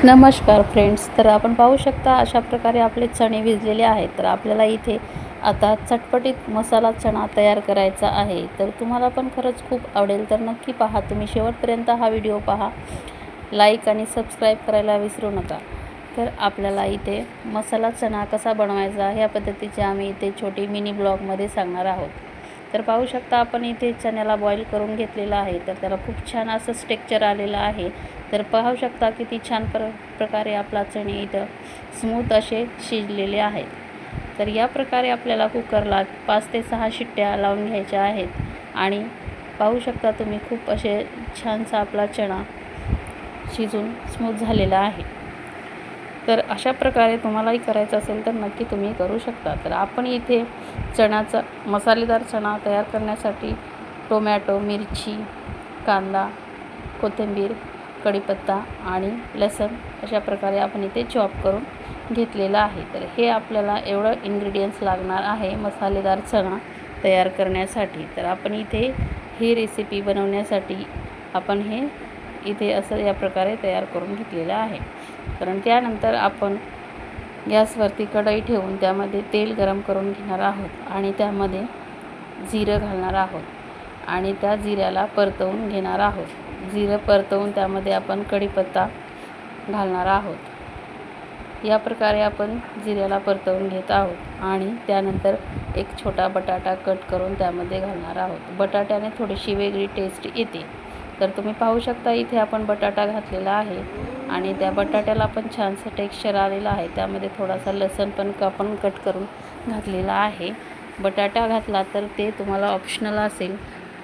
नमस्कार फ्रेंड्स, तर आपण पाहू शकता अशा प्रकारे आपले चणे भिजलेले आहेत। तर आपल्याला इथे आता चटपटीत मसाला चणा तयार करायचा आहे। तर तुम्हाला पण खरंच खूप आवडेल, तर नक्की पहा, तुम्ही शेवटपर्यंत हा व्हिडिओ पहा, लाईक आणि सबस्क्राईब करायला विसरू नका। तर आपल्याला इथे मसाला चणा कसा बनवायचा ह्या पद्धतीचे आम्ही इथे छोटी मिनी ब्लॉगमध्ये सांगणार आहोत। तर पाहू शकता आपण इथे चण्याला बॉईल करून घेतलेला आहे, तर त्याला खूप छान असं टेक्स्चर आलेलं आहे। तर पाहू शकता किती छान प्रकारे आपला चणे इथं स्मूथ असे शिजलेले आहेत। तर या प्रकारे आपल्याला कुकरला 5 ते 6 शिट्ट्या लावून घ्यायच्या आहेत आणि पाहू शकता तुम्ही खूप असे छानसा आपला चणा शिजून स्मूथ झालेला आहे। तर अशा प्रकारे तुम्हालाही करायचं असेल तर नक्की तुम्ही करू शकता। तर आपण इथे चण्याचा मसालेदार चणा तयार करण्यासाठी टोमॅटो, मिरची, कांदा, कोथिंबीर, कढीपत्ता आणि लसूण अशा प्रकारे आपण इथे चॉप करून घेतलेला आहे। तर हे आपल्याला एवढं इन्ग्रेडियंट्स लागणार आहे मसालेदार चणा तयार करण्यासाठी। तर आपण इथे ही रेसिपी बनवण्यासाठी आपण हे इथे असं या प्रकारे तयार करून घेतलेलं आहे। कारण त्यानंतर आपण गॅसवरती कढई ठेवून त्यामध्ये तेल गरम करून घेणार आहोत आणि त्यामध्ये जिरं घालणार आहोत आणि त्या जिऱ्याला परतवून घेणार आहोत। जिरं परतवून त्यामध्ये आपण कढीपत्ता घालणार आहोत। या प्रकारे आपण जिऱ्याला परतवून घेत आहोत आणि त्यानंतर एक छोटा बटाटा कट करून त्यामध्ये घालणार आहोत। बटाट्याने थोडीशी वेगळी टेस्ट येते। तर तुम्ही पाहू शकता इथे आपण बटाटा घातलेला आहे आणि त्या बटाट्याला पण छानसं टेक्स्चर आलेलं आहे। त्यामध्ये थोडासा लसूण पण आपण कट करून घातलेला आहे। बटाटा घातला तर ते तुम्हाला ऑप्शनल असेल,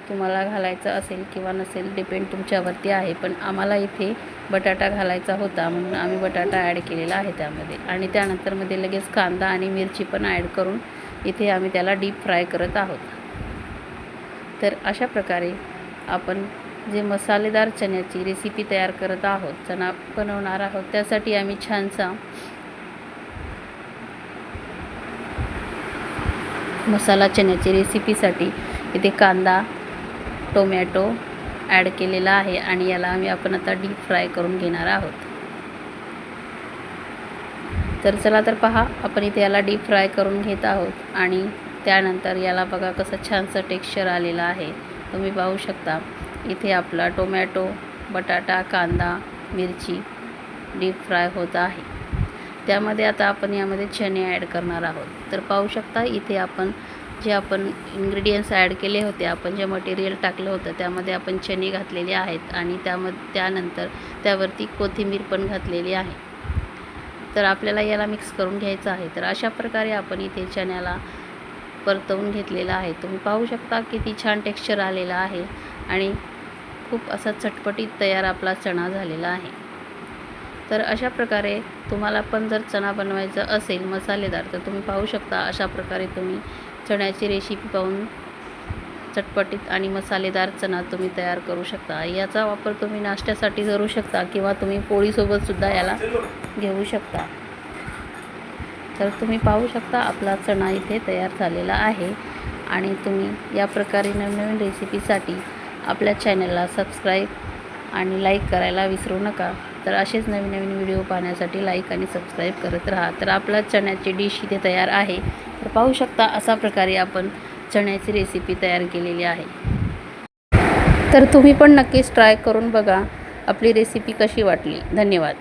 तुम्हाला घालायचं असेल किंवा नसेल डिपेंड तुमच्यावरती आहे, पण आम्हाला इथे बटाटा घालायचा होता म्हणून आम्ही बटाटा ॲड केलेला आहे त्यामध्ये। आणि त्यानंतर मध्ये लगेच कांदा आणि मिरची पण ॲड करून इथे आम्ही त्याला डीप फ्राय करत आहोत। तर अशा प्रकारे आपण जे मसालेदार चण्याची रेसिपी तयार करत आहोत, चणा बनवणार आहोत, त्यासाठी आम्ही छानसा मसाला चण्याची रेसिपीसाठी इथे कांदा, टोमॅटो ॲड केलेला आहे आणि याला आपण आता डीप फ्राय करून घेणार आहोत। तर चला तर पहा, आपण इथे याला डीप फ्राय करून घेत आहोत आणि त्यानंतर याला बघा कसं छानसं टेक्स्चर आलेलं आहे। तुम्ही पाहू शकता इथे आपला टोमॅटो, बटाटा, कांदा, मिरची डीप फ्राय होत आहे। त्यामध्ये आता आपण यामध्ये चणे ॲड करणार आहोत। तर पाहू शकता इथे आपण इन्ग्रेडियंट्स ॲड केले होते, आपण जे मटेरियल टाकलं होतं त्यामध्ये आपण चणे घातलेले आहेत आणि त्यानंतर त्यावरती कोथिंबीर पण घातलेली आहे। तर आपल्याला याला मिक्स करून घ्यायचं आहे। तर अशा प्रकारे आपण इथे चण्याला परतवून घेतलेला आहे। तुम्ही पाहू शकता किती छान टेक्स्चर आलेलं आहे आणि खूप असा चटपटीत तयार आपला चणा झालेला आहे। तर अशा प्रकारे तुम्हाला पण जर चणा बनवायचा असेल मसालेदार, तर तुम्ही पाहू शकता अशा प्रकारे तुम्ही चण्याची रेसिपी पाहून चटपटीत आणि मसालेदार चणा तुम्ही तयार करू शकता। याचा वापर तुम्ही नाश्त्यासाठी करू शकता किंवा तुम्ही पोळीसोबतसुद्धा याला घेऊ शकता। तर तुम्ही पाहू शकता आपला चणा इथे तयार झालेला आहे आणि तुम्ही या प्रकारे नवनवीन रेसिपीसाठी आपल्या चॅनलला सबस्क्राईब आणि लाईक करायला विसरू नका। तर असेच नवीन नवीन व्हिडिओ पाहण्यासाठी लाईक आणि सबस्क्राईब करत राहा। तर आपला चण्याची डिश इथे तयार आहे। तर पाहू शकता अशा प्रकारे आपण चण्याची रेसिपी तयार केलेली आहे। तर तुम्ही पण नक्कीच ट्राय करून बघा आपली रेसिपी कशी वाटली। धन्यवाद।